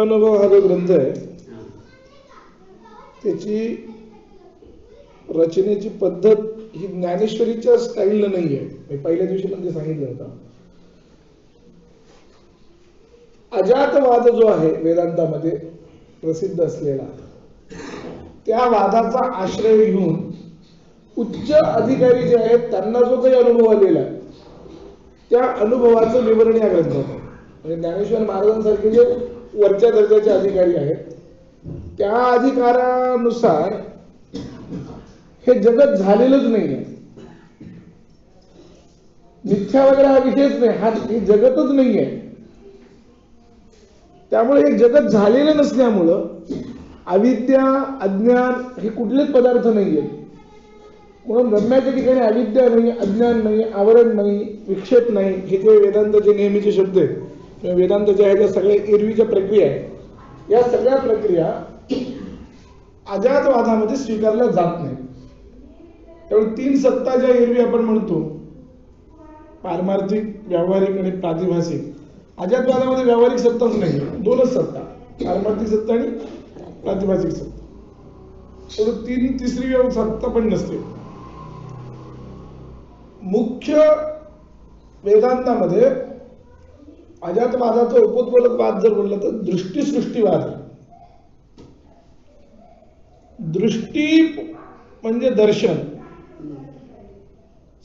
अमृतानुभव हा जो ग्रंथ आहे त्याची रचनेची पद्धत ही ज्ञानेश्वरीच्या स्टाईलनं नाही आहे. मी पहिल्या दिवशी पण ते सांगितलं होतं. अजातवाद जो आहे वेदांतामध्ये प्रसिद्ध असलेला, त्या वादाचा आश्रय घेऊन उच्च अधिकारी जे आहेत त्यांना जो काही अनुभव आलेला आहे त्या अनुभवाचं विवरण या ग्रंथात आहे. म्हणजे ज्ञानेश्वर महाराजांसारखे जे वरच्या दर्जाचे अधिकारी आहेत त्या अधिकारानुसार हे जगत झालेलंच नाही आहे. मिथ्या वगैरे हा विषयच नाही, हा जगतच नाही आहे. त्यामुळे हे जगत झालेलं नसल्यामुळं अविद्या अज्ञान हे कुठलेच पदार्थ नाही आहेत. म्हणून ब्रह्माच्या ठिकाणी अविद्या नाही, अज्ञान नाही, आवरण नाही, विक्षेप नाही. हे जे वेदांताचे नेहमीचे शब्द आहेत किंवा वेदांताच्या ह्याच्या सगळ्या एरवीच्या प्रक्रिया आहेत, या सगळ्या प्रक्रिया अजातवादामध्ये स्वीकारल्या जात नाही. त्यामुळे तीन सत्ता ज्या एरवी आपण म्हणतो, पारमार्थिक, व्यावहारिक आणि प्रातिभासिक, अजातवादामध्ये व्यावहारिक सत्ताच नाही, दोनच सत्ता, पारमार्थिक सत्ता आणि प्रातिभासिक सत्ता. तिसरी सत्ता पण नसते. मुख्य वेदांतामध्ये अजातवादाचा उपोत्पलक वाद जर म्हणलं तर दृष्टीसृष्टीवाद. दृष्टी म्हणजे दर्शन,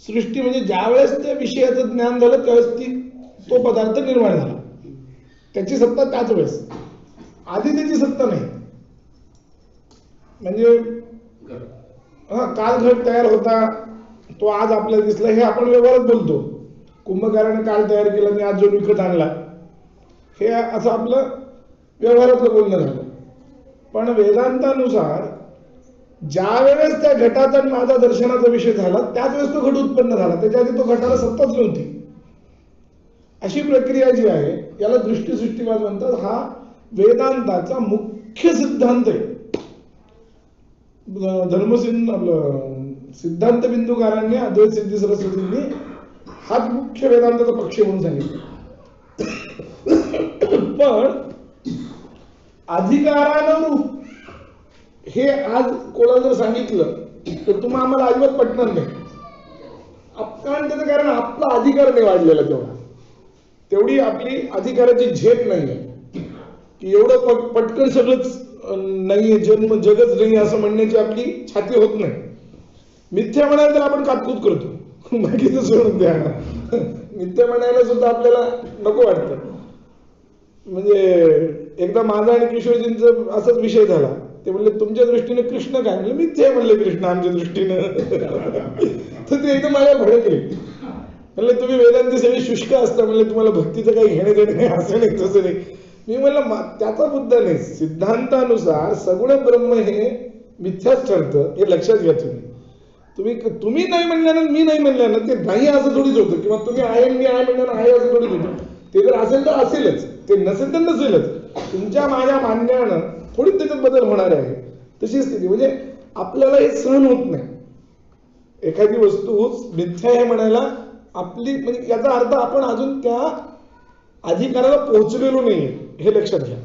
सृष्टी म्हणजे ज्या वेळेस त्या विषयाचं ज्ञान झालं त्यावेळेस तो पदार्थ निर्माण झाला, त्याची सत्ता त्याच वेळेस, आधी त्याची सत्ता नाही. म्हणजे काल घट तयार होता, तो आज आपल्याला दिसला, हे आपण व्यवहारात बोलतो. कुंभकाराने काल तयार केला आणि आज जो विकत आणला, हे असं आपलं व्यवहारातलं बोलणं झालं. पण वेदांतानुसार ज्या वेळेस त्या घटाचा आणि माझा दर्शनाचा विषय झाला त्याच वेळेस तो घट उत्पन्न झाला, त्याच्या आधी तो घटाला सत्ताच नव्हती. अशी प्रक्रिया जी आहे याला दृष्टीसृष्टीवाद म्हणतात. हा वेदांताचा मुख्य सिद्धांत आहे. सिद्धांत बिंदुकारांनी, अद्वैत सिद्धी सरस्वतींनी हाच मुख्य वेदांताचा पक्ष म्हणून सांगितलं. पण अधिकारानुरूप हे आज कोणाला जर सांगितलं तर तुम्हाला आम्हाला अजिबात पटणार नाही. कारण त्याचं कारण आपला अधिकार नाही वाढलेला तेवढा, तेवढी आपली अधिकाराची झेप नाहीये की एवढं पटकन सगळंच नाहीये, जन्म जगच नाही असं म्हणण्याची आपली छाती होत नाही. मिथ्या म्हणायला तर आपण कातकूत करतो, बाकीचं सोडून द्या. मिथ्या म्हणायला सुद्धा आपल्याला नको वाटतं. म्हणजे एकदा माझा आणि किशोरजींचा असाच विषय झाला. ते म्हणले तुमच्या दृष्टीने कृष्ण काय? म्हणलं मिथ्या आहे. म्हणले कृष्ण आमच्या दृष्टीनं. तर ते एकदम मला भडकले. म्हणले तुम्ही वेदांती सगळे शुष्क असता, म्हणले तुम्हाला भक्तीचं काही घेणे देणे नाही, असं नाही तसं नाही. मी म्हणलं त्याचा मुद्दा नाही, सिद्धांतानुसार सगुण ब्रह्म हे मिथ्याच ठरतं, हे लक्षात घ्या. तुम्ही नाही म्हणल्यानं मी नाही म्हणल्यानं ते नाही असं थोडीच होतं, किंवा तुम्ही आहे मी आहे म्हणल्यानं आहे असं थोडीच होतं. ते जर असेल तर असेलच, ते नसेल तर नसेलच. तुमच्या माझ्या मान्यानं थोडीच त्याच्यात बदल होणार आहे. तशी स्थिती. म्हणजे आपल्याला हे सहन होत नाही. एखादी वस्तू मिथ्या आहे म्हणायला आपली, म्हणजे याचा अर्थ आपण अजून त्या अधिकाराला पोहोचलेलो नाहीये, हे लक्षात घ्या.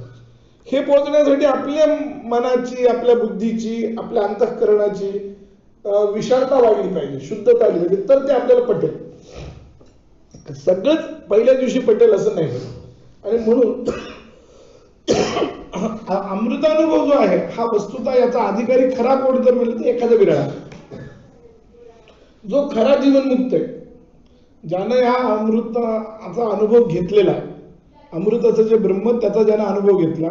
हे पोहोचण्यासाठी आपल्या मनाची, आपल्या बुद्धीची, आपल्या अंतःकरणाची विशालता वाढली पाहिजे, शुद्धता आली पाहिजे, तर ते आपल्याला पटेल. सगळंच पहिल्या दिवशी पटेल असं नाही. आणि म्हणून अमृतानुभव जो आहे हा वस्तुतः याचा अधिकारी खरा कोण जर म्हणलं तर एखादा विरळा, जो खरा जीवनमुक्त आहे, ज्यानं या अमृताचा अनुभव घेतलेला आहे. अमृताचं जे ब्रह्म त्याचा ज्यानं अनुभव घेतला,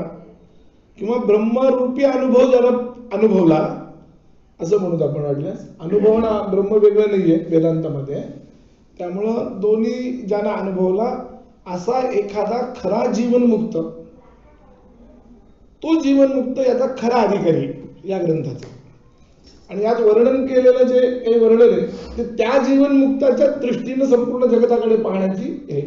किंवा ब्रह्मरूपी अनुभव ज्यानं अनुभवला असं म्हणून आपण वाटल्यास. अनुभवणं ब्रह्म वेगळं नाहीये वेदांतामध्ये. त्यामुळं दोन्ही ज्यानं अनुभवला असा एखादा खरा जीवनमुक्त, तो जीवनमुक्त याचा खरा अधिकारी या ग्रंथाचा. आणि यात वर्णन केलेलं जे काही वर्णन आहे ते त्या जीवनमुक्ताच्या दृष्टीनं संपूर्ण जगताकडे पाहण्याची आहे.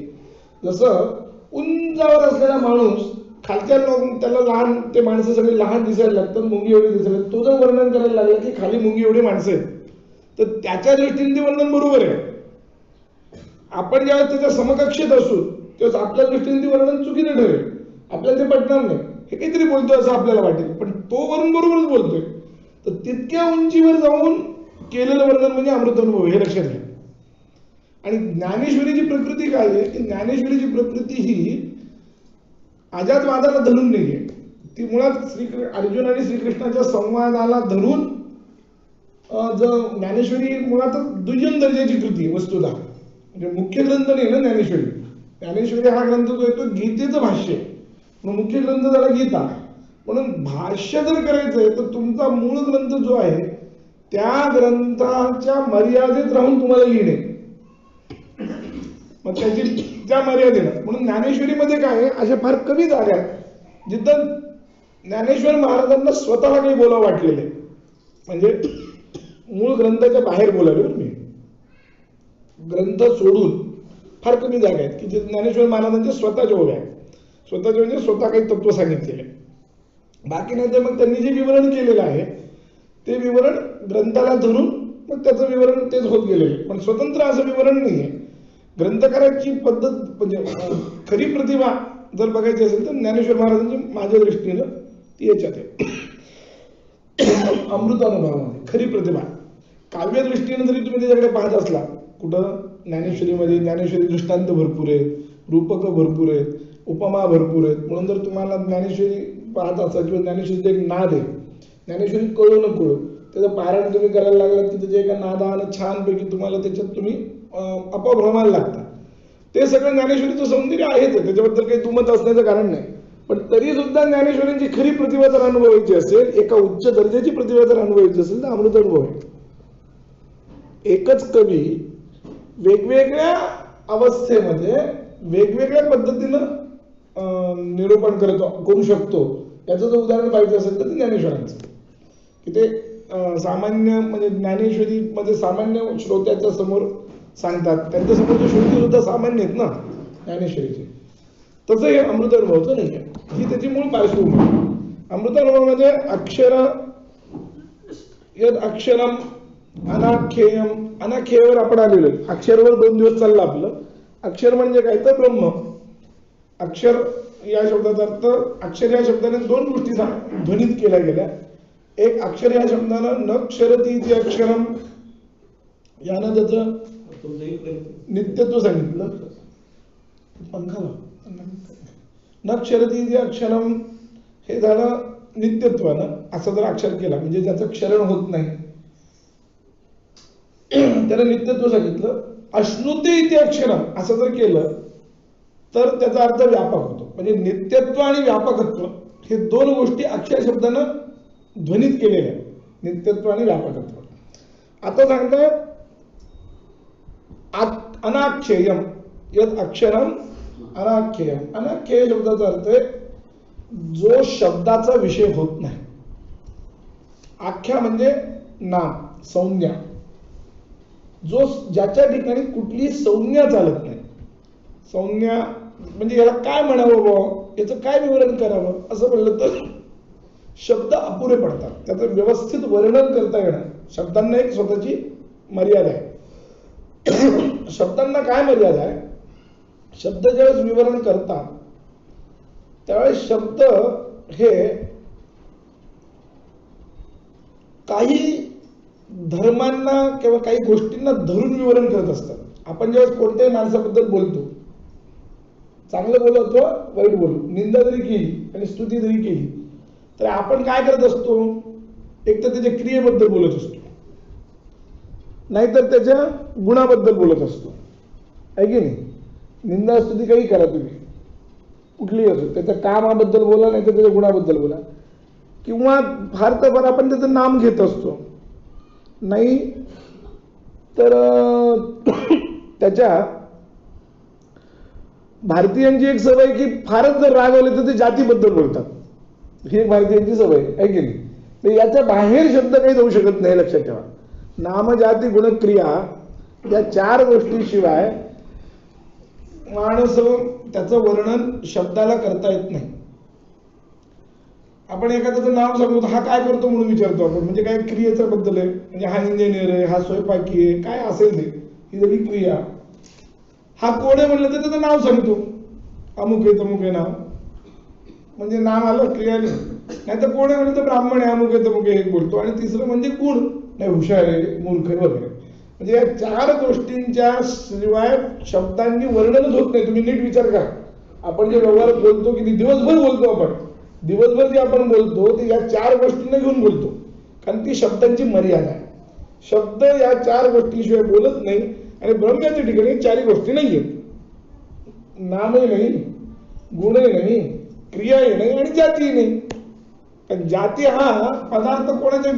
जसं उंचावर असलेला माणूस खालच्या त्याला लहान, ते माणसं सगळे लहान दिसायला लागतात, मुंगी एवढी दिसायला. तो जर वर्णन करायला लागला की खाली मुंगी एवढी माणसं आहेत, तर त्याच्या दृष्टीने ते वर्णन बरोबर आहे. आपण ज्यावेळेस त्याच्या समकक्षेत असू तेव्हा आपल्या दृष्टीने ते वर्णन चुकीचं ठरेल, आपल्याला ते पटणार नाही. हे काहीतरी बोलतोय असं आपल्याला वाटेल, पण तो वरून बरोबरच बोलतोय. तर तितक्या उंचीवर जाऊन केलेलं वर्णन म्हणजे अमृतानुभव, हे लक्षात घ्या. आणि ज्ञानेश्वरीची प्रकृती काय आहे की ज्ञानेश्वरीची प्रकृती ही अजातवादाला धरून नाहीये. ती मुळात अर्जुन आणि श्रीकृष्णाच्या संवादाला धरून ज्ञानेश्वरी मुळात दुय्यम दर्जाची कृती आहे वस्तुतः. म्हणजे मुख्य ग्रंथ नाही ना ज्ञानेश्वरी. ज्ञानेश्वरी हा ग्रंथ जो आहे तो गीतेचं भाष्य आहे. मग मुख्य ग्रंथ झाला गीता. म्हणून भाष्य जर करायचंय तर तुमचा मूळ ग्रंथ जो आहे त्या ग्रंथाच्या मर्यादेत राहून तुम्हाला लिहिणे, मग त्याची त्या मर्यादेनं. म्हणून ज्ञानेश्वरीमध्ये काय आहे, अशा फार कमी जागा आहेत जिथं ज्ञानेश्वर महाराजांना स्वतःला काही बोलावं वाटलेलं आहे. म्हणजे मूळ ग्रंथाच्या बाहेर बोलावे. मी ग्रंथ सोडून फार कमी जागा आहेत की जे ज्ञानेश्वर महाराजांच्या स्वतःच्या उभ्या आहेत. स्वतःचे म्हणजे स्वतः काही तत्व सांगितलेले. बाकी नाही तर मग त्यांनी जे विवरण केलेलं आहे ते विवरण ग्रंथाला धरून मग त्याचं विवरण तेच होत गेलेलं आहे. पण स्वतंत्र असं विवरण नाही आहे. ग्रंथकाराची पद्धत म्हणजे खरी प्रतिभा जर बघायची असेल तर ज्ञानेश्वर महाराजांची माझ्या दृष्टीनं ती याच्यात आहे अमृतानुभवामध्ये खरी प्रतिभा. काव्य दृष्टीनं जरी तुम्ही त्याच्याकडे पाहत असला कुठं ज्ञानेश्वरीमध्ये, ज्ञानेश्वरी दृष्टांत भरपूर आहेत, रूपकं भरपूर आहेत, उपमा भरपूर आहेत. म्हणून जर तुम्हाला ज्ञानेश्वरी पाहत असाल किंवा ज्ञानेश्वरीचं एक नाद आहे, ज्ञानेश्वरी कळू न कळू त्याचं पारायण तुम्ही करायला लागलात की त्याच्या एका नादानं छानपैकी तुम्हाला त्याच्यात तुम्ही आपोआप रमायला लागता. ते सगळं ज्ञानेश्वरीचं सौंदर्य आहेच, त्याच्याबद्दल काही दुमत असण्याचं कारण नाही. पण तरी सुद्धा ज्ञानेश्वरींची खरी प्रतिभा जर अनुभवायची असेल, एका उच्च दर्जाची प्रतिभा जर अनुभवायची असेल तर अमृतानुभव आहे. एकच कवी वेगवेगळ्या अवस्थेमध्ये वेगवेगळ्या पद्धतीनं निरूपण करू शकतो. याचं जर उदाहरण पाहिजे असेल तर ते ज्ञानेश्वरांचं, की ते सामान्य म्हणजे ज्ञानेश्वरी मध्ये सामान्य श्रोत्याच्या समोर सांगतात, त्यांच्या समोरचे श्रोते सुद्धा सामान्य आहेत ना ज्ञानेश्वरीचे. तसं हे अमृतानुभवाचं नाही आहे. ही त्याची मूळ पार्श्वभूमी. अमृतानुभवामध्ये अक्षर यद अक्षरम अनाख्येयम, अनाख्येवर आपण आलेलो आहे. अक्षरवर 2 दिवस चाललं आपलं. अक्षर म्हणजे काय तर ब्रह्म. अक्षर या शब्दाचा अर्थ, अक्षर या शब्दाने 2 गोष्टी ध्वनित केल्या गेल्या. एक, अक्षर या शब्दानं न क्षरती इति अक्षरम, यानं त्याचं नित्यत्व सांगितलं. पंखा न क्षरती इति अक्षरम हे झालं नित्यत्वानं. असं जर अक्षर केला म्हणजे ज्याचं क्षरण होत नाही त्याला नित्यत्व सांगितलं. अश्नुते इति अक्षरम असं जर केलं तर त्याचा अर्थ व्यापक होतो. म्हणजे नित्यत्व आणि व्यापकत्व हे 2 गोष्टी अक्षर शब्दानं ध्वनित केलेल्या, नित्यत्व आणि व्यापकत्व. आता सांगतात अनाख्येयम यद अक्षरम अनाख्येयम. अनाख्येय शब्दाचा अर्थ आहे जो शब्दाचा विषय होत नाही. आख्या म्हणजे नाम, संज्ञा, जो ज्याच्या ठिकाणी कुठली संज्ञा चालत नाही. संज्ञा म्हणजे याला काय म्हणावं बुवा, याचं काय विवरण करावं असं म्हणलं तर शब्द अपुरे पडतात. त्याचं व्यवस्थित वर्णन करता येणं, शब्दांना एक स्वतःची मर्यादा आहे. शब्दांना काय मर्यादा आहे, शब्द ज्यावेळेस विवरण करतात त्यावेळेस शब्द हे काही धर्मांना किंवा काही गोष्टींना धरून विवरण करत असतात. आपण ज्यावेळेस कोणत्याही माणसाबद्दल बोलतो, चांगलं बोलतो वाईट बोलू, निंदा जरी केली आणि स्तुती जरी केली तर आपण काय करत असतो, एक तर त्याच्या क्रियेबद्दल बोलत असतो, नाहीतर त्याच्या गुणाबद्दल बोलत असतो, आहे की नाही. निंदा स्तुती काही करा तुम्ही, कुठलीही असो, त्याच्या कामाबद्दल बोला नाही तर त्याच्या गुणाबद्दल बोला, किंवा फार तर फार आपण त्याचं नाम घेत असतो, नाही तर त्याच्या भारतीयांची एक सवय की फारच जर राग आले तर ते जातीबद्दल बोलतात. ही एक भारतीयांची सवय आहे की नाही. तर याच्या बाहेर शब्द काही जाऊ शकत नाही, लक्षात ठेवा. नाम, जाती, गुण, क्रिया या 4 गोष्टीशिवाय माणूस त्याचं वर्णन शब्दाला करता येत नाही. आपण एखाद्याचं नाव सांगतो, हा काय करतो म्हणून विचारतो आपण, म्हणजे काय क्रियेच्या बद्दल आहे, म्हणजे हा इंजिनियर आहे, हा स्वयंपाकी आहे, काय असेल ते, ही जरी क्रिया. हा कोण आहे म्हणलं तर त्याचं नाव सांगतो, अमुक आहे तमुक आहे नाव. म्हणजे नाम आलं क्रिया नाही. नाही तर कोण आहे म्हणजे ब्राह्मण आहे, अमुक आहे तमुक आहे हे बोलतो. आणि तिसरं म्हणजे गुण, नाही हुशार आहे, मूर्ख आहे वगैरे. म्हणजे या 4 गोष्टींच्या शिवाय शब्दांनी वर्णनच होत नाही. तुम्ही नीट विचार करा. आपण जे व्यवहार बोलतो किती दिवसभर बोलतो, आपण दिवसभर जे आपण बोलतो ते या 4 गोष्टींना घेऊन बोलतो, कारण ती शब्दांची मर्यादा आहे. शब्द या 4 गोष्टींशिवाय बोलत नाही. आणि ब्रह्माच्या ठिकाणी 4 गोष्टी नाही आहेत. नामही नाही, गुणही नाही, क्रियाही नाही आणि जातीही नाही. कारण जाती हा पदार्थ कोणाच्या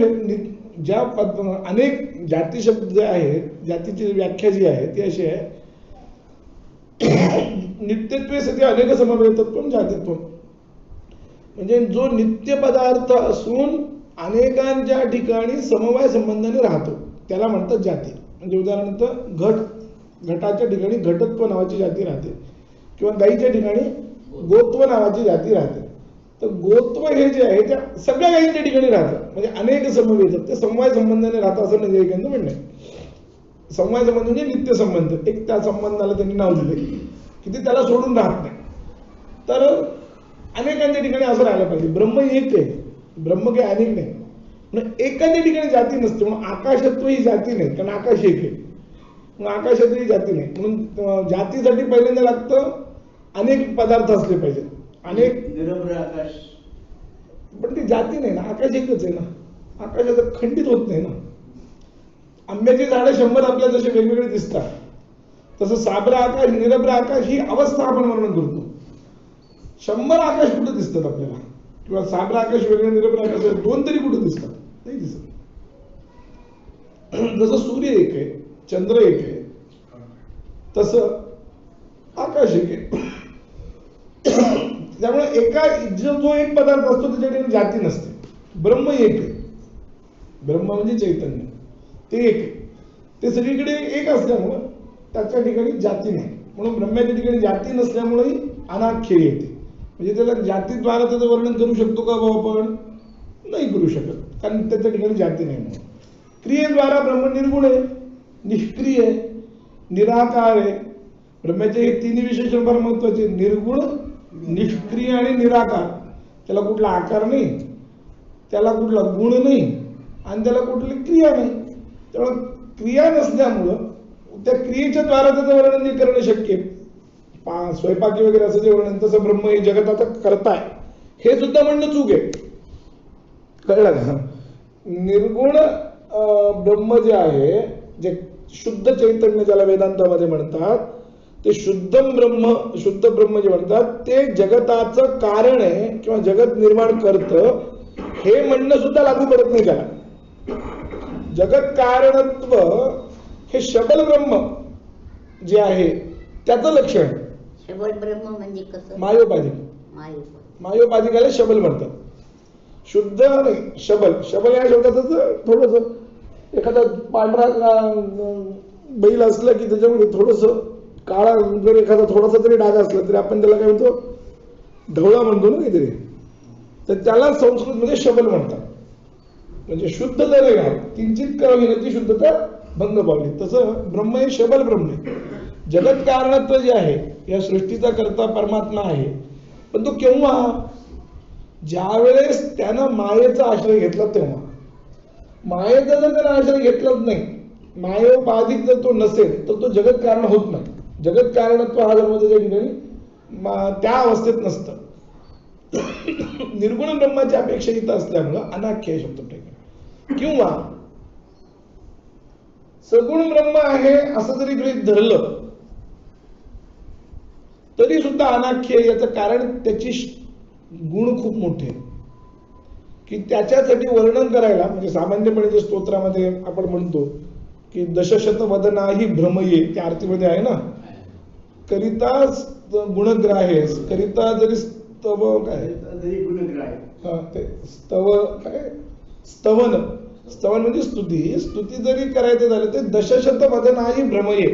ज्या अनेक जाती शब्द जे आहेत, जातीची व्याख्या जी आहे ती अशी आहे, नित्यत्वे सती अनेक समवेतत्व जातीत्व. म्हणजे जो नित्य पदार्थ असून अनेकांच्या ठिकाणी समवाय संबंधाने राहतो त्याला म्हणतात जाती. म्हणजे उदाहरणार्थ घटाच्या ठिकाणी घटत्व नावाची जाती राहते, किंवा गाईच्या ठिकाणी गोत्व नावाची जाती राहते. तर गोत्व हे जे आहे त्या सगळ्या गाईंच्या ठिकाणी राहतं, म्हणजे अनेक समवेत, ते समवाय संबंधाने राहतं असं नैयायिकांचं म्हणणं आहे. समवाय संबंध म्हणजे नित्य संबंध, एक त्या संबंधाला त्यांनी नाव दिले की ते त्याला सोडून राहत नाही. तर अनेकांच्या ठिकाणी असं राहायला पाहिजे. ब्रह्म एक आहे, ब्रह्म काही अनेक नाही. म्हणजे एखाद्या ठिकाणी जाती नसते, म्हणून आकाशत्व ही जाती नाही, कारण आकाश एक आहे. म्हणून आकाशात ही जाती नाही. म्हणून जातीसाठी पहिल्यांदा लागतं अनेक पदार्थ असले पाहिजेत. अनेक निरभ्र आकाश, पण ती जाती नाही ना, आकाश एकच आहे ना, आकाशाचं खंडित होत नाही ना. आंब्याची झाडं 100 आपल्याला जसे वेगवेगळे दिसतात, तसं साबरा आकाश, निरभ्र आकाश ही अवस्था आपण वर्णन करतो. 100 आकाश कुठे दिसतात आपल्याला, किंवा साबरा आकाश वेगळे, निरभ्र आकाश 2 तरी कुठे दिसतात, नाही दिसत. जसं सूर्य एक आहे, चंद्र एक आहे, तसं आकाश एक आहे. त्यामुळे एका जो एक पदार्थ असतो त्याच्या ठिकाणी जाती नसते. ब्रह्म एक आहे, ब्रह्म म्हणजे चैतन्य, ते एक आहे. ते सगळीकडे एक असल्यामुळं त्याच्या ठिकाणी जाती नाही. म्हणून ब्रह्माच्या ठिकाणी जाती नसल्यामुळेही अनाख्य येते. म्हणजे त्याला जातीद्वारा त्याचं वर्णन करू शकतो का आपण? नाही करू शकत, कारण त्याच्या ठिकाणी जाती नाही. म्हणून क्रियेद्वारा ब्रह्म निर्गुण आहे, निष्क्रिय आहे, निराकार आहे. ब्रह्माचे हे 3 विशेषण फार महत्वाचे: निर्गुण, निष्क्रिय आणि निराकार. त्याला कुठला आकार नाही, त्याला कुठला गुण नाही, आणि त्याला कुठली क्रिया नाही. त्यामुळे क्रिया नसल्यामुळं त्या क्रियेच्या द्वारा त्याचं वर्णन जे करणं शक्य आहे. स्वयंपाकी वगैरे असं जे वर्णन, तसं ब्रह्म हे जगताचा करताय हे सुद्धा म्हणणं चूक आहे. कळलं का? निर्गुण ब्रह्म जे आहे, जे शुद्ध चैतन्य ज्याला वेदांतामध्ये म्हणतात, ते शुद्ध ब्रह्म जे म्हणतात ते जगताचं कारण आहे किंवा जगत निर्माण करतं, हे म्हणणं सुद्धा लागू पडत नाही त्याला. जगत कारणत्व हे शबल ब्रह्म जे आहे त्याचं लक्षण. शबल ब्रह्म म्हणजे कसं? मायोपाधिक. मायोपाधिकाला शबल म्हणतात. शुद्ध नाही, शबल. शबल या शब्दाचं थोडस एखादा पांढरा बैल असला की त्याच्यामध्ये थोडस काळा जर एखादा थोडासा तरी डाग असला तरी आपण त्याला काय म्हणतो? ढवळा म्हणतो ना काहीतरी. तर त्याला संस्कृतमध्ये शबल म्हणतात. म्हणजे शुद्ध जर आहे, किंचित कमी शुद्धता भंग पावली. तसं ब्रह्म हे शबल ब्रह्म आहे. जगत कारणत्व जे आहे, या सृष्टीचा करता परमात्मा आहे. पण तो केव्हा? ज्या वेळेस त्यानं मायेचा आश्रय घेतला तेव्हा. मायेचा जर त्याला आश्रय घेतलाच नाही, मायोपाधिक जर तो नसेल तर तो जगत कारण होत नाही. जगत कारणत्व हा जर त्याच्या ठिकाणी त्या अवस्थेत नसतं. निर्गुण ब्रह्माची अपेक्षा इथं असल्यामुळं अनाख्य शब्द प्रयोग. किंवा सगुण ब्रह्म आहे असं जरी गृहीत धरलं तरी सुद्धा अनाख्य. याचं कारण त्याची गुण खूप मोठे की त्याच्यासाठी वर्णन करायला, म्हणजे सामान्यपणे जे स्तोत्रामध्ये आपण म्हणतो की दशशत वदनाही भ्रमये, त्या आरतीमध्ये आहे ना, करिता गुणग्राहे, करिता जरी स्तव काय ते स्तव काय स्तवन, स्तवन म्हणजे स्तुती, स्तुती जरी करायचं झालं तर दशशत वदनाही भ्रमये.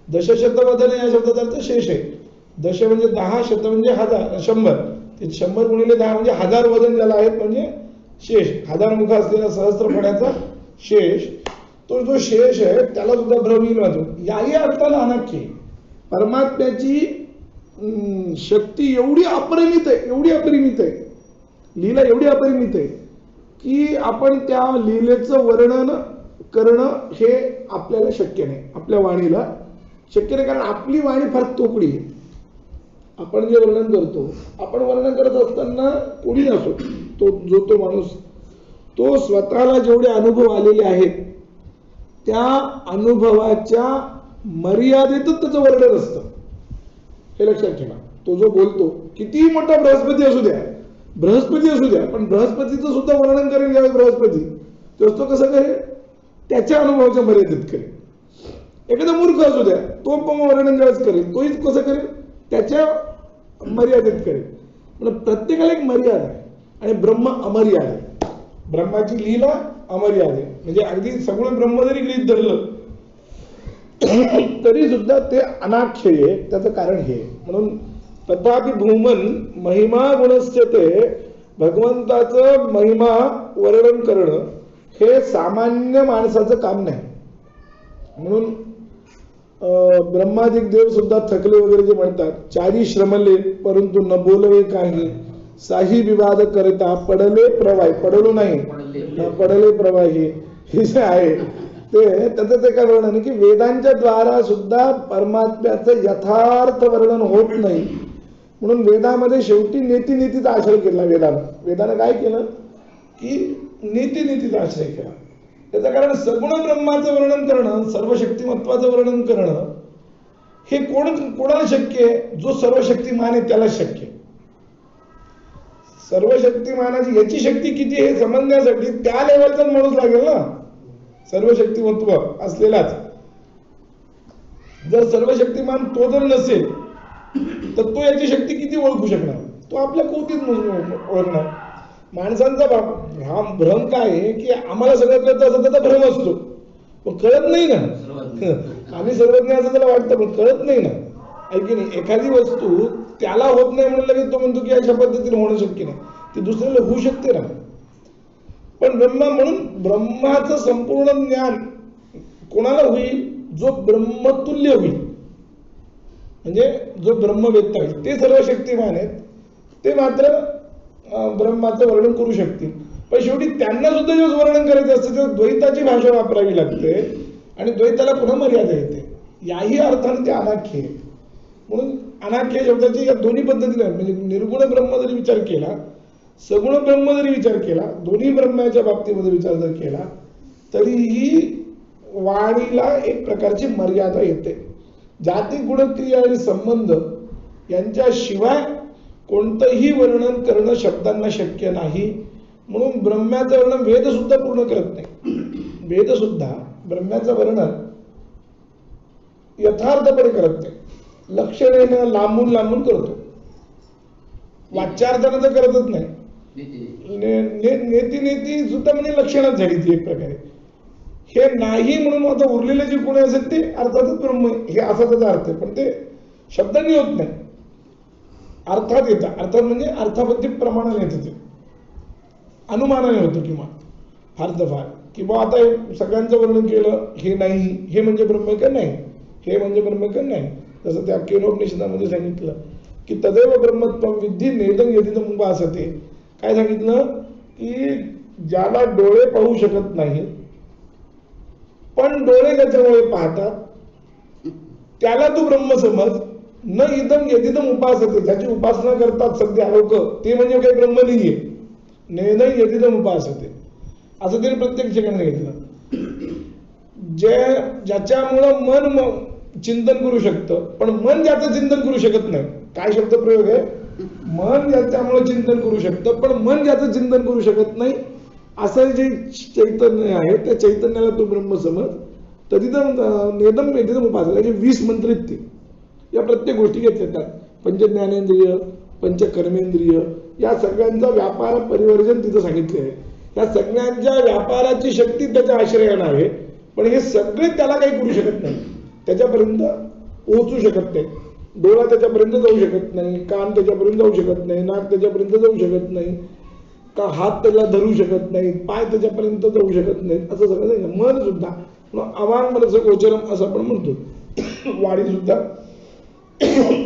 दशशत वदन या शब्दाचा अर्थ शेष आहे. दश म्हणजे 10, शत म्हणजे 100. ते 100 गुणिले 10 म्हणजे 1000 वदन ज्याला आहेत, म्हणजे शेष. 1000 मुख असलेला सहस्त्रफळ्याचा शेष, तो जो शेष आहे त्याला सुद्धा भ्रम येईल. याही अर्थाला अनाख्य. परमात्म्याची शक्ती एवढी अपरिमित आहे, एवढी अपरिमित आहे, लीला एवढी अपरिमित आहे की आपण त्या लीलेचं वर्णन करणं हे आपल्याला शक्य नाही, आपल्या वाणीला शक्य नाही. कारण आपली वाणी फार तोकडी आहे. आपण जे वर्णन करतो, आपण वर्णन करत असताना कोणी असो, तो माणूस तो स्वतःला जेवढे अनुभव आलेले आहेत त्या अनुभवाच्या मर्यादेतच त्याचं वर्णन असतं, हे लक्षात ठेवा. तो जो बोलतो, कितीही मोठा बृहस्पती असू द्या, पण बृहस्पतीचं सुद्धा वर्णन करेल ज्यावेळी बृहस्पती, तो कसं करेल, त्याच्या अनुभवाच्या मर्यादेत करेल. एखादा मूर्ख असू द्या, तो पण वर्णन ज्यावेळेस करेल, तोही कसं करेल, त्याच्या मर्यादेत करेल. म्हणजे प्रत्येकाला एक मर्यादा आहे आणि ब्रह्म अमर्याद आहे. ब्रह्माची लीला अमर्याद आहे. म्हणजे अगदी सगळं ब्रह्म जरी गृहीत धरलं तरी सुद्धा ते अनाख्य आहे. त्याचं कारण हे, म्हणून तथापि भूमन महिमा गुणस्य ते, भगवंताचं महिमा वर्णन करणं हे सामान्य माणसाचं काम नाही. म्हणून ब्रह्मादिक देव सुद्धा थकले वगैरे जे म्हणतात, चारी श्रमले परंतु न बोलवे काही, साही विवाद करता पडले प्रवाही, पडलो नाही पडले प्रवाही, हे जे आहे ते त्याचं ते काय वर्णन की वेदांच्या द्वारा सुद्धा परमात्म्याचं यथार्थ वर्णन होत नाही. म्हणून वेदामध्ये शेवटी नीतीचा आश्रय केला. वेदानं काय केलं की नीतीचा आश्रय केला. त्याचं कारण सगुण ब्रह्माचं वर्णन करणं, सर्व शक्तिमत्वाचं वर्णन करणं हे कोणाला शक्य आहे, जो सर्वशक्तिमान आहे त्याला शक्य आहे. सर्वशक्तिमानाची याची शक्ती किती हे समजण्यासाठी त्या लेवलचाच माणूस लागेल ना, सर्वशक्तिमत्व असलेलाच. जर सर्वशक्तिमान तो जर नसेल तर तो याची शक्ती किती ओळखू शकणार, तो आपल्या कोटीत ओळखणार. माणसांचा भ्रम काय आहे की आम्हाला सगळं कळतं असं त्याचा भ्रम असतो, पण कळत नाही ना. आम्ही सर्वज्ञ असं त्याला वाटतं, पण कळत नाही ना, आहे की नाही. एखादी वस्तू त्याला होत नाही म्हणलं की तो म्हणतो की अशा पद्धतीने होणं शक्य नाही, ती दुसऱ्याला होऊ शकते ना. पण म्हणून ब्रह्माचं संपूर्ण ज्ञान कोणाला होईल, जो ब्रह्मतुल्य होईल, म्हणजे जो ब्रह्मवेत्ता होईल. ते सर्व शक्तिमान आहेत, ते मात्र ब्रह्माचं वर्णन करू शकतील. पण शेवटी त्यांना सुद्धा जे वर्णन करायचं असतं ते द्वैताची भाषा वापरावी लागते आणि द्वैताला पुन्हा मर्यादा येते. याही अर्थाने ते अनाख्य आहे. म्हणून अनाख्य शब्दाची या दोन्ही पद्धतीने, म्हणजे निर्गुण ब्रह्म जरी विचार केला, सगुण ब्रह्म जरी विचार केला, दोन्ही ब्रह्माच्या बाबतीमध्ये विचार जर केला तरीही वाणीला एक प्रकारची मर्यादा येते. जाती गुणक्रिया आणि संबंध यांच्याशिवाय कोणतंही वर्णन करणं शब्दांना शक्य नाही. म्हणून ब्रह्म्याचं वर्णन वेद सुद्धा पूर्ण करत नाही. वेद सुद्धा ब्रह्म्याचं वर्णन यथार्थपणे करत नाही, लक्षणेनं लांबून करतो, वाच्यार्थानं तर करतच नाही. नेती सुद्धा म्हणजे लक्षणात झाली ती एक प्रकारे. हे नाही म्हणून आता उरलेले जे कोणी असेल ते अर्थातच ब्रह्म हे असा त्याचा अर्थ आहे, पण ते शब्दांनी होत नाही, अर्थात येतात. अर्थात म्हणजे अर्थाबद्धी प्रमाणाने येतं, ते अनुमानाने होतं. किंवा फार तर फार की बा आता सगळ्यांचं वर्णन केलं, हे नाही हे म्हणजे ब्रह्म का नाही, हे म्हणजे ब्रह्म का नाही. जसं त्या केनोपनिषदामध्ये सांगितलं की तदैव ब्रह्मत्वं विद्धि नेदं यदिदं उपासते. काय सांगितलं की ज्याला डोळे पाहू शकत नाही पण डोळे त्याच्यामुळे पाहतात त्याला तू ब्रह्म समज. न इदम यदिदम उपासते, ज्याची उपासना करतात सध्या लोक, ते म्हणजे काही ब्रह्म नाहीये. नेदं यदिदम उपासते असं तरी प्रत्येक ठिकाणी घेतलं. ज्याच्यामुळं मन चिंतन करू शकतं पण मन ज्याचं चिंतन करू शकत नाही. काय शब्द प्रयोग आहे, मन ज्याच्यामुळे चिंतन करू शकतं पण मन ज्याचं चिंतन करू शकत नाही, असं जे चैतन्य आहे त्या चैतन्याला तो ब्रह्म समज. तदिदम नेदम यदिदम उपासते, याचे 20 मंत्र आहेत. ते या प्रत्येक गोष्टी घेतल्या जातात. पंचज्ञानेंद्रिय, पंचकर्मेंद्रिय या सगळ्यांचा व्यापार परिवर्जन तिथं सांगितले आहे. या सगळ्यांच्या व्यापाराची शक्ती त्याच्या आश्रयानं आहे, पण हे सगळे त्याला काही करू शकत नाही, त्याच्यापर्यंत पोहोचू शकत नाही. डोळा त्याच्यापर्यंत जाऊ शकत नाही, कान त्याच्यापर्यंत जाऊ शकत नाही, नाक त्याच्यापर्यंत जाऊ शकत नाही, का हात त्याला धरू शकत नाही, पाय त्याच्यापर्यंत जाऊ शकत नाही, असं सगळं. मन सुद्धा अवांग मनस गोचरम असं आपण म्हणतो, वाणी सुद्धा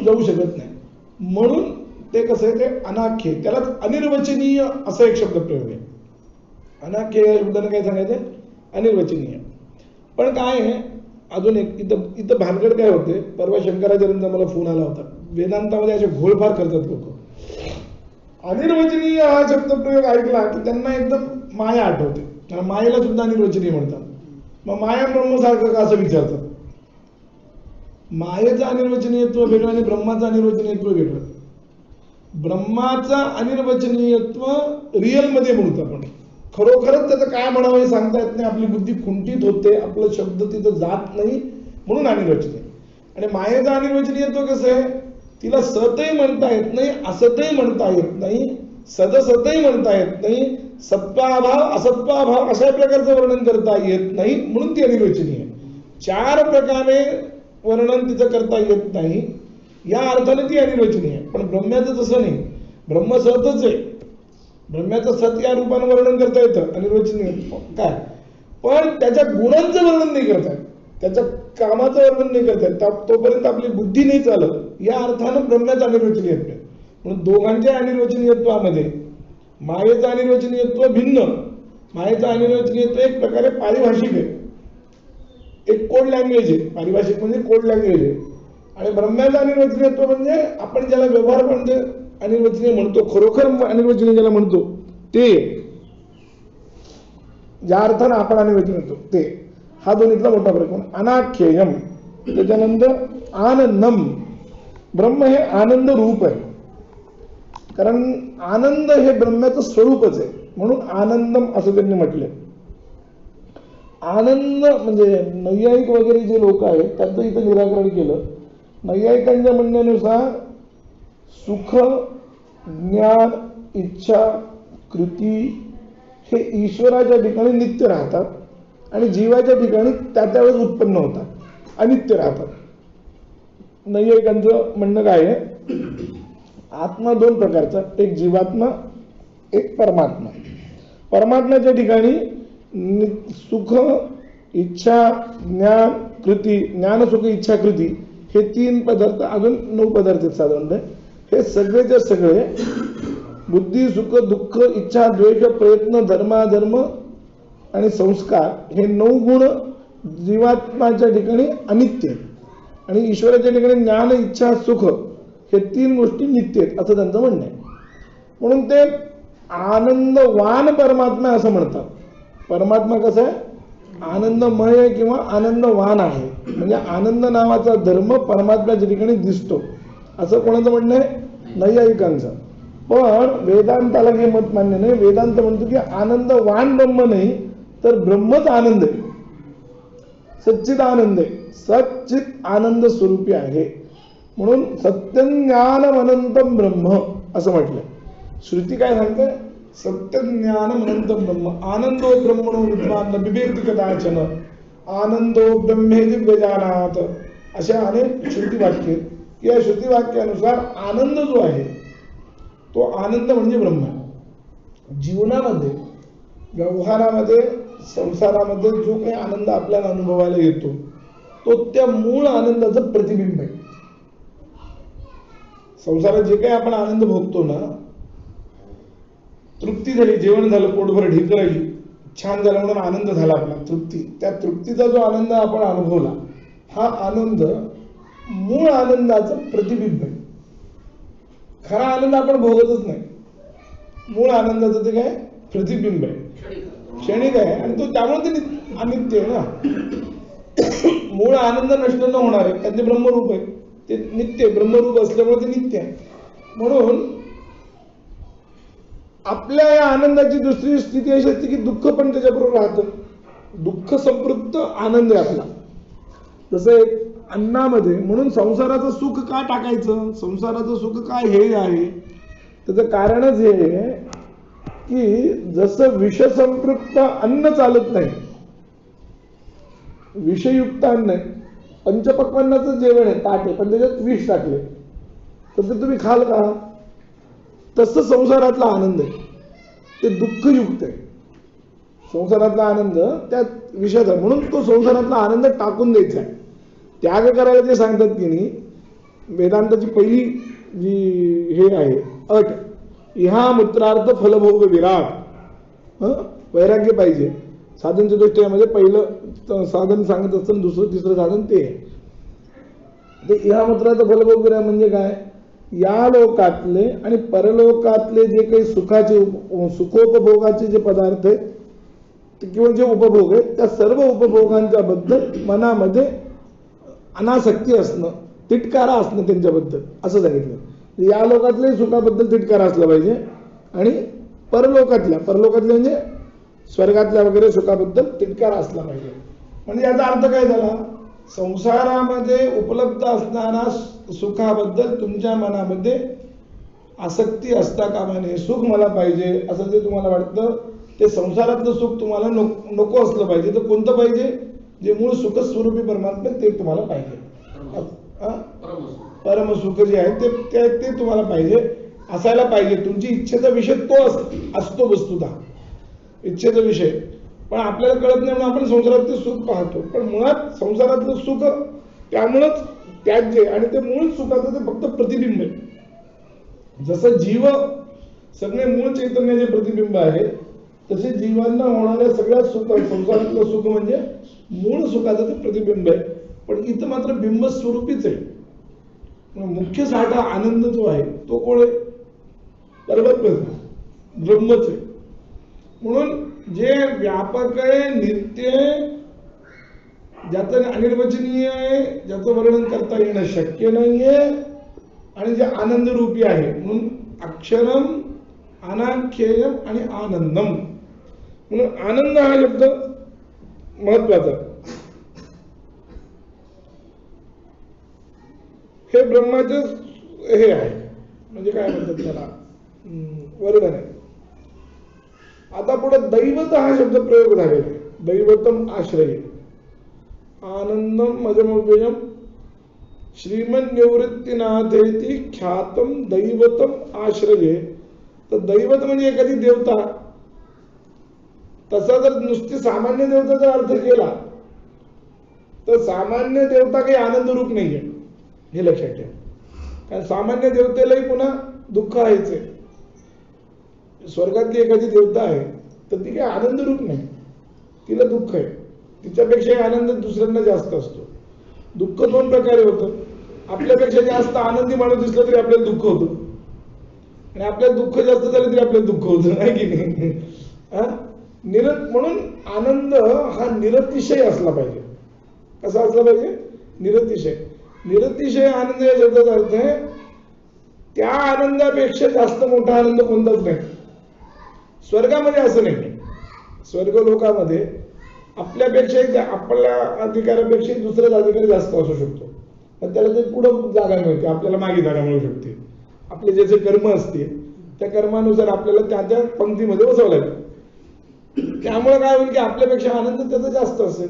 जाऊ शकत नाही. म्हणून ते कसं आहे, ते अनाख्य, त्याला अनिर्वचनीय असा एक शब्द प्रयोग आहे. अनाख्य या शब्दाने काय सांगायचं, अनिर्वचनीय. पण काय आहे अजून एक इथं भानगड काय होते, परवा शंकराचार्यांचा मला फोन आला होता, वेदांतामध्ये असे घोळफार करतात लोक. अनिर्वचनीय हा शब्द प्रयोग ऐकला की त्यांना एकदम माया आठवते, कारण मायेला सुद्धा अनिर्वचनीय म्हणतात. मग माया ब्रह्मसारखं का असं विचारतात. मायेचं अनिर्वचनीयत्व वेगळं आणि ब्रह्माचं अनिर्वचनीयत्व वेगळं. ब्रह्माचा अनिर्वचनीयत्व रिअल मध्ये म्हणतो आपण, खरोखरच त्याचं काय म्हणावं हे सांगता येत नाही, आपली बुद्धी खुंटीत होते, आपलं शब्द तिथं जात नाही, म्हणून अनिर्वचनीय. आणि मायेचं अनिर्वचनीयत्व कसं आहे, तिला सतही म्हणता येत नाही, असतही म्हणता येत नाही, सदसतही म्हणता येत नाही, सत्वाभाव असत्वाभाव अशा प्रकारचं वर्णन करता येत नाही, म्हणून ती अनिर्वचनीय आहे. 4 प्रकारे वर्णन तिचं करता येत नाही, या अर्थाने ती अनिर्वचनीय आहे. पण ब्रह्म्याचं तसं नाही, ब्रह्म सतच आहे. ब्रह्म्याचं सत या रूपाने वर्णन करता येतं, अनिर्वचनीय काय, पण त्याच्या गुणांचं वर्णन नाही करता येत, त्याच्या कामाचं वर्णन नाही करता येत, तोपर्यंत आपली बुद्धी नाही चालत. या अर्थानं ब्रह्म्याचं अनिर्वचनीयत्व आहे. म्हणून दोघांच्या अनिर्वचनीयत्वामध्ये मायेचं अनिर्वचनीयत्व भिन्न. मायेचं अनिर्वचनीयत्व एक प्रकारे पारिभाषिक आहे, एक कोड लँग्वेज आहे, पारिभाषिक म्हणजे कोड लँग्वेज आहे. आणि ब्रह्म्याचं अनिर्वचनीयत्व म्हणजे आपण ज्याला व्यवहार म्हणजे अनिर्वचनीय म्हणतो, खरोखर अनिर्वचनीय ज्याला म्हणतो ते, ज्या अर्थानं आपण अनिर्वचनीय म्हणतो ते, हा दोन्हीतला मोठा फरक. अनाख्येयम, त्याच्यानंतर आनंदम. ब्रह्म हे आनंद रूप आहे, कारण आनंद हे ब्रह्म्याचं स्वरूपच आहे, म्हणून आनंदम असं त्यांनी म्हटले. आनंद म्हणजे नैयायिक वगैरे जे लोक आहेत त्यांचं इथं निराकरण केलं. नैयायिकांच्या म्हणण्यानुसार सुख, ज्ञान, इच्छा, कृती हे ईश्वराच्या ठिकाणी नित्य राहतात आणि जीवाच्या ठिकाणी त्यावेळेस उत्पन्न होतात, अनित्य राहतात. नैयायिकांचं म्हणणं काय आहे, आत्मा 2 प्रकारचा, एक जीवात्मा, एक परमात्मा. परमात्म्याच्या ठिकाणी सुख, इच्छा, ज्ञान, कृती, ज्ञान, सुख, इच्छा, कृती हे 3 पदार्थ, अजून 9 पदार्थ आहेत साधारणतः. हे सगळेच्या सगळे बुद्धी, सुख, दुःख, इच्छा, द्वेष, प्रयत्न, धर्माधर्म आणि संस्कार हे 9 गुण जीवात्माच्या ठिकाणी अनित्य आणि ईश्वराच्या ठिकाणी ज्ञान, इच्छा, सुख हे 3 गोष्टी नित्य आहेत असं त्यांचं म्हणणं आहे. म्हणून ते आनंदवान परमात्मा असं म्हणतात. परमात्मा कसं आहे, आनंदमय किंवा आनंदवान आहे, म्हणजे आनंद नावाचा धर्म परमात्म्याच्या ठिकाणी दिसतो असं कोणाचं म्हणणं आहे, नैयायिकांचं. पण वेदांताला हे मत मान्य नाही. वेदांत म्हणतो की आनंदवान ब्रह्म नाही तर ब्रह्मच आनंद आहे, सच्चित आनंद आहे, सच्चित आनंद स्वरूपी आहे. म्हणून सत्यज्ञानम अनंतम ब्रह्म असं म्हटलंय. श्रुती काय सांगते, सत्यज्ञानम अनंतम ब्रह्म, आनंदो ब्रह्मणो विद्वान न बिभेति कदाचन, आनंदो ब्रह्मेति व्यजानात, अशा अनेक श्रुती वाक्य. या श्रुती वाक्यानुसार आनंद जो आहे तो आनंद म्हणजे ब्रह्म. जीवनामध्ये, व्यवहारामध्ये, संसारामध्ये जो काही आनंद आपल्याला अनुभवायला येतो तो त्या मूळ आनंदाचं प्रतिबिंब आहे. संसारात जे काही आपण आनंद भोगतो ना, तृप्ती झाली, जेवण झालं, पोटभर ढेकर आली, छान झालं म्हणून आनंद झाला आपला, तृप्ती, त्या तृप्तीचा जो आनंद आपण अनुभवला हा आनंद मूळ आनंदाचं प्रतिबिंब आहे. खरा आनंद आपण भोगतच नाही, मूळ आनंदाचं ते काय प्रतिबिंब आहे, क्षणिक आहे आणि तो त्यामुळे ते अनित्य आहे ना. मूळ आनंद नष्ट न होणार आहे, त्याचे ब्रह्मरूप आहे, ते नित्य ब्रह्मरूप असल्यामुळे ते नित्य आहे. म्हणून आपल्या या आनंदाची दुसरी स्थिती अशी असते की दुःख पण त्याच्याबरोबर राहतं. दुःख संपृक्त आनंद आहे आपला. जसं अन्नामध्ये, म्हणून संसाराचं सुख का टाकायचं, संसाराचं सुख काय हे आहे, त्याचं कारणच हे आहे की जसं विषसंपृक्त अन्न चालत नाही, विषयुक्त अन्न आहे, पंचपक्वान्नाचं जेवण आहे, ताट आहे, पण त्याच्यात विष टाकले तर ते तुम्ही खाल का, तसं संसारातला आनंद आहे, ते दुःखयुक्त आहे. संसारातला आनंद त्यात विषाचा, म्हणून तो संसारातला आनंद टाकून द्यायचा आहे. त्याग करायला जे सांगतात की नाही, वेदांताची पहिली जी हे आहे अट, ह्या मूत्रार्थ फलभोग विराट. वैराग्य पाहिजे. साधन चतुष्टयामध्ये पहिलं साधन सांगत असताना दुसरं तिसरं साधन ते आहे. ते ह्या मूत्रार्थ फलभोग विराट म्हणजे काय, या लोकातले आणि परलोकातले जे काही सुखाचे सुखोपभोगाचे जे पदार्थ आहेत किंवा जे उपभोग आहेत त्या सर्व उपभोगांच्या बद्दल मनामध्ये अनासक्ती असणं, तिटकारा असणं त्यांच्याबद्दल असं सांगितलं. या लोकातले सुखाबद्दल तिटकारा असला पाहिजे आणि परलोकातल्या म्हणजे स्वर्गातल्या वगैरे सुखाबद्दल तिटकारा असला पाहिजे. म्हणजे याचा अर्थ काय झाला, संसारामध्ये उपलब्ध असणाऱ्या सुखाबद्दल तुमच्या मनामध्ये आसक्ती असता कामा नये. सुख मला पाहिजे असं जे तुम्हाला वाटतं ते संसारातलं सुख तुम्हाला नको असलं पाहिजे. तर कोणतं पाहिजे, जे मूळ सुख स्वरूपी परमात्मा ते तुम्हाला पाहिजे. परमसुख जे आहे ते तुम्हाला पाहिजे, असायला पाहिजे. तुमची इच्छेचा विषय तो असतो वस्तुतः, इच्छेचा विषय. पण आपल्याला कळत नाही म्हणून आपण संसारातलं सुख पाहतो. पण मुळात संसारातलं सुख त्यामुळंच त्याज्य आणि ते मूळ सुखाचं ते फक्त प्रतिबिंब आहे. जसं जीव सगळे मूळ चैतन्याचे प्रतिबिंब आहे, तसे जीवांना होणाऱ्या सगळ्या सुख, संसारातलं सुख म्हणजे मूळ सुखाचं ते प्रतिबिंब आहे. पण इथं मात्र बिंब स्वरूपीच आहे. मुख्य साठा आनंद जो आहे तो कोण आहे, परमात्मा, ब्रह्मच आहे. म्हणून जे व्यापक आहे, नित्य आहे, ज्याचं अनिर्वचनीय आहे, ज्याचं वर्णन करता येणं शक्य नाहीये आणि जे आनंद रूपी आहे. म्हणून अक्षरम, अनाख्येयम आणि आनंदम. म्हणून आनंद हा शब्द महत्वाचा. हे ब्रह्माचे हे आहे, म्हणजे काय म्हणतात त्याला, वर्णन आहे. आता पुढे दैवत हा शब्द प्रयोग झालेला आहे. दैवतम आश्रय, आनंदम अजमव्ययम श्रीमन निवृत्तीनाथेती ख्यातम दैवतम आश्रये. तर दैवत म्हणजे एखादी देवता. तसा जर नुसती सामान्य देवताचा अर्थ केला तर सामान्य देवता काही आनंद रूप नाहीये, हे लक्षात ठेवा. कारण सामान्य देवतेलाही पुन्हा दुःख आहेच आहे. स्वर्गातली एखादी देवता आहे तर ती काही आनंद रूप नाही, तिला दुःख आहे. तिच्यापेक्षा आनंद दुसऱ्यांना जास्त असतो. दुःख दोन प्रकारे होतं. आपल्यापेक्षा जास्त आनंदी माणूस दिसला तरी आपल्याला दुःख होतं आणि आपल्याला दुःख जास्त झालं तरी आपल्याला दुःख होतं, नाही की नाही. म्हणून आनंद हा निरतिशय असला पाहिजे. कसा असला पाहिजे, निरतिशय. निरतिशय आनंद या शब्दाचा अर्थ आहे त्या आनंदापेक्षा जास्त मोठा आनंद कोणताच नाही. स्वर्गामध्ये असं नाही. स्वर्ग लोकामध्ये आपल्यापेक्षा आपल्या अधिकारापेक्षा दुसऱ्याच अधिकार जास्त असू शकतो, पण त्याला ते पुढं जागा मिळते, आपल्याला मागे जागा मिळू शकते. आपले ज्याचे कर्म असतील त्या कर्मानुसार आपल्याला त्या पंक्तीमध्ये बसवलं लागेल. त्यामुळे काय होईल की आपल्यापेक्षा आनंद त्याचा जास्त असेल.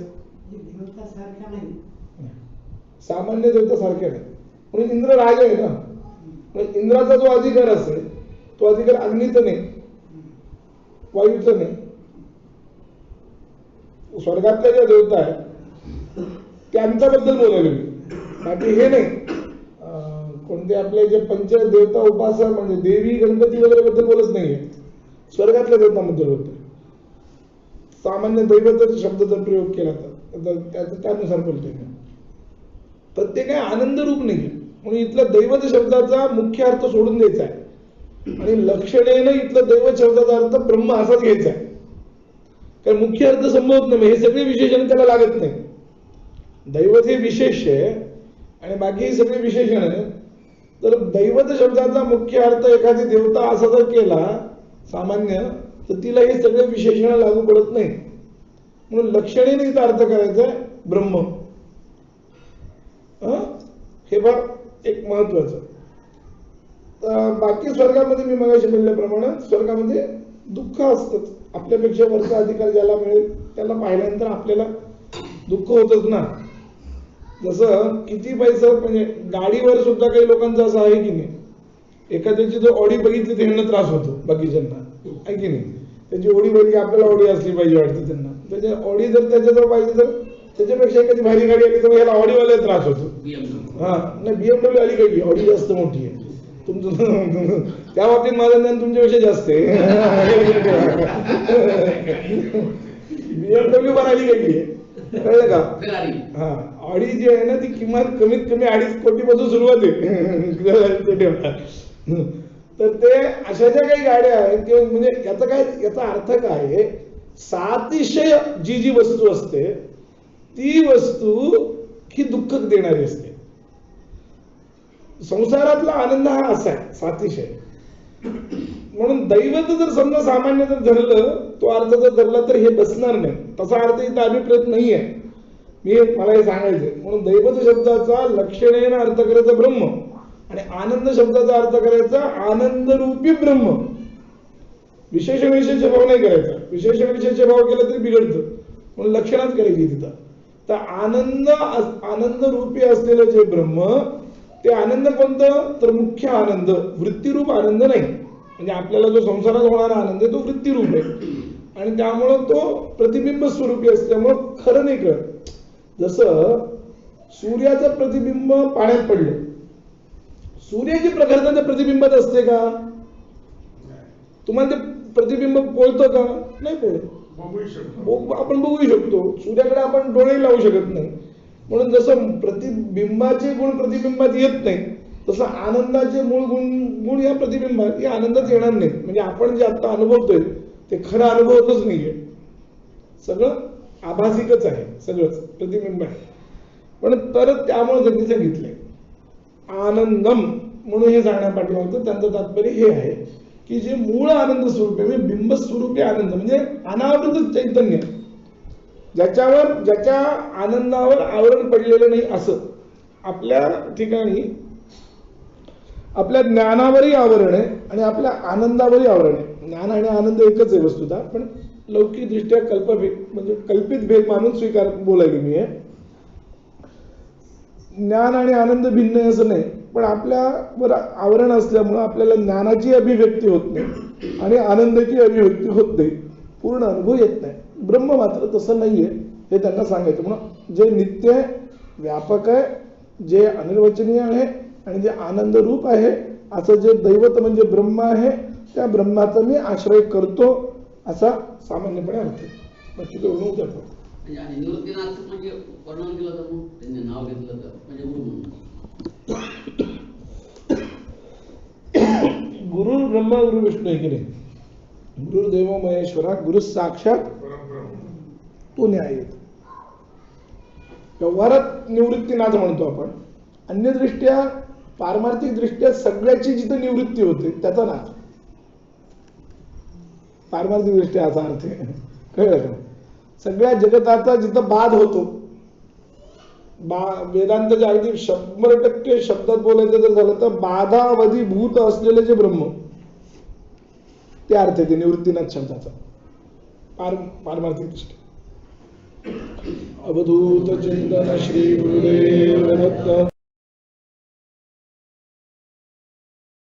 सामान्य देवता सारखे नाही. म्हणून इंद्र राजा आहे ना, इंद्राचा जो अधिकार असेल तो अधिकार अग्नीचा नाही, वायूचा नाही. स्वर्गातल्या ज्या देवता आहेत त्यांच्याबद्दल बोलायला मी, बाकी हे नाही. कोणते आपले जे पंचदेवता उपासक म्हणजे देवी गणपती वगैरे बद्दल बोलत नाहीये, स्वर्गातल्या देवतांबद्दल बोलतोय. सामान्य दैवत शब्दाचा प्रयोग केला तर त्यानुसार बोलतोय. तर ते काय आनंद रूप नाही. म्हणून इथला दैवत शब्दाचा मुख्य अर्थ सोडून द्यायचा आहे आणि लक्षणेनं इथला दैवत शब्दाचा अर्थ ब्रह्म असाच घ्यायचा आहे. कारण मुख्य अर्थ संभवत नाही, हे सगळे विशेषण त्याला लागत नाही. दैवत हे विशेष आहे आणि बाकी ही सगळी विशेषण आहे. तर दैवत शब्दाचा मुख्य अर्थ एखादी देवता असा जर केला सामान्य तर तिला हे सगळे विशेषण लागू पडत नाही. म्हणून लक्षणेने इथं अर्थ करायचा आहे ब्रह्म. हे फार एक महत्वाचं. बाकी स्वर्गामध्ये मी मगाशी बोलल्याप्रमाणे स्वर्गामध्ये दुःख असतंच. आपल्यापेक्षा वरचा अधिकार ज्याला मिळेल त्याला पाहिल्यानंतर आपल्याला दुःख होतच ना. जसं किती पैसा म्हणजे गाडीवर सुद्धा काही लोकांचं असं आहे की नाही, एखाद्याची जर ऑडी बघितली तर ह्यांना त्रास होतो बाकीच्यांना, आहे की नाही. त्याची ऑडी बघितली आपल्याला ऑडी असली पाहिजे वाटते त्यांना. त्याच्या ऑडी जर त्याच्याजवळ पाहिजे तर त्याच्यापेक्षा एखादी भारी गाडी आली तर ह्याला ऑडीवाला त्रास होतो. हा नाही, BMW आली काही ऑडी जास्त मोठी आहे तुमचं त्या बाबतीत माझं ज्ञान तुमच्यापेक्षा जास्त आहे. BMW बनायली गेली आहे, कळलं का? हा, ऑडी जी आहे ना ती किमान कमीत कमी 2.5 कोटीपासून सुरुवात आहे. तर ते अशा ज्या काही गाड्या आहेत किंवा म्हणजे याचा काय, याचा अर्थ काय आहे, सातिशय जी जी वस्तू असते ती वस्तू ही दुःख देणारी असते. संसारातला आनंद हा असा आहे सातिशय. म्हणून दैवत जर समजा सामान्य जर धरलं, तो अर्थ जर धरला तर हे बसणार नाही. तसा अर्थ इथं अभिप्रेत नाहीये, मला हे सांगायचंय. म्हणून दैवत शब्दाचा लक्षणेन अर्थ करायचा ब्रह्म आणि आनंद शब्दाचा अर्थ करायचा आनंद रूपी ब्रह्म. विशेषण विशेष भाव नाही करायचा. विशेषण विशेष भाव केला तरी बिघडतं, म्हणून लक्षणात करायची तिथं. तर आनंद रूपी असलेलं जे ब्रह्म, ते आनंद कोणतं, तर मुख्य आनंद, वृत्तीरूप आनंद नाही. म्हणजे आपल्याला जो संसारात होणारा आनंद आहे तो वृत्तीरूप आहे आणि त्यामुळं तो प्रतिबिंब स्वरूपी असल्यामुळं खरं नाही कळत. जसं सूर्याचं प्रतिबिंब पाण्यात पडलं, सूर्याची प्रखरता त्या प्रतिबिंबात असते का? तुम्हाला ते प्रतिबिंब पोळतं का? नाही पोळत. आपण बघू शकतो, सूर्याकडे आपण डोळे लावू शकत नाही. म्हणून जसं प्रतिबिंबाचे गुण प्रतिबिंबात येत नाही, तसं आनंदाचे मूळ गुण या प्रतिबिंबात या आनंदात येणार नाहीत. म्हणजे आपण जे आता अनुभवतोय ते खरं अनुभवतच नाहीये, सगळं आभासिकच आहे, सगळंच प्रतिबिंब आहे. पण तर त्यामुळे त्यांनी सांगितलंय आनंदम म्हणून हे सांगण्या पाठीमागचं त्यांचं तात्पर्य हे आहे की जे मूळ आनंद स्वरूप आहे, म्हणजे बिंब स्वरूपी आनंद, म्हणजे अनावृत चैतन्य, ज्याच्या आनंदावर आवरण पडलेलं नाही, असं आपल्या ठिकाणी आपल्या ज्ञानावरही आवरण आहे आणि आपल्या आनंदावरही आवरण आहे. ज्ञान आणि आनंद एकच आहे वस्तुतः, पण लौकिक दृष्ट्या म्हणजे कल्पित भेद मानून स्वीकार बोलायला मी आहे. ज्ञान आणि आनंद भिन्न आहे असं नाही, पण आपल्यावर आवरण असल्यामुळं आपल्याला ज्ञानाची अभिव्यक्ती होत नाही आणि आनंदाची अभिव्यक्ती होत नाही, पूर्ण अनुभव येत नाही. ब्रह्म मात्र तसं नाहीये हे त्यांना सांगायचं. म्हणून जे नित्य आहे, व्यापक आहे, जे अनिर्वचनीय आहे आणि जे आनंद रूप आहे, असं जे दैवत म्हणजे ब्रह्म आहे, त्या ब्रह्माचा मी आश्रय करतो, असा सामान्यपणे अर्थ आहे. बाकी तो नव्हतं. आणि निवृत्तीनाथ म्हणजे वर्णन केलं तर मग त्यांनी नाव घेतलं तर म्हणजे गुरु म्हणून. गुरु ब्रह्मा गुरु विष्णू आहे की नाही, गुरुदेव महेश्वरा, गुरु साक्षात तो न्याय येतो. व्यवहारात निवृत्तीनाथ म्हणतो आपण, अन्यदृष्ट्या पारमार्थिक दृष्ट्या सगळ्याची जिथं निवृत्ती होते त्याचा नाथ. पारमार्थिक दृष्ट्या असा अर्थ आहे, कळलं का? सगळ्या जगताचा जिथं बाध होतो, वेदांताच्या अगदी 100% शब्दात बोलायचं जर झालं तर बाधावधी भूत असलेले जे ब्रह्म, ते अर्थ आहे निवृत्तीनाथ शब्दाचा पारमार्थिक दृष्ट्या. अवधूत चिंतन श्री गुरुदेव दत्त.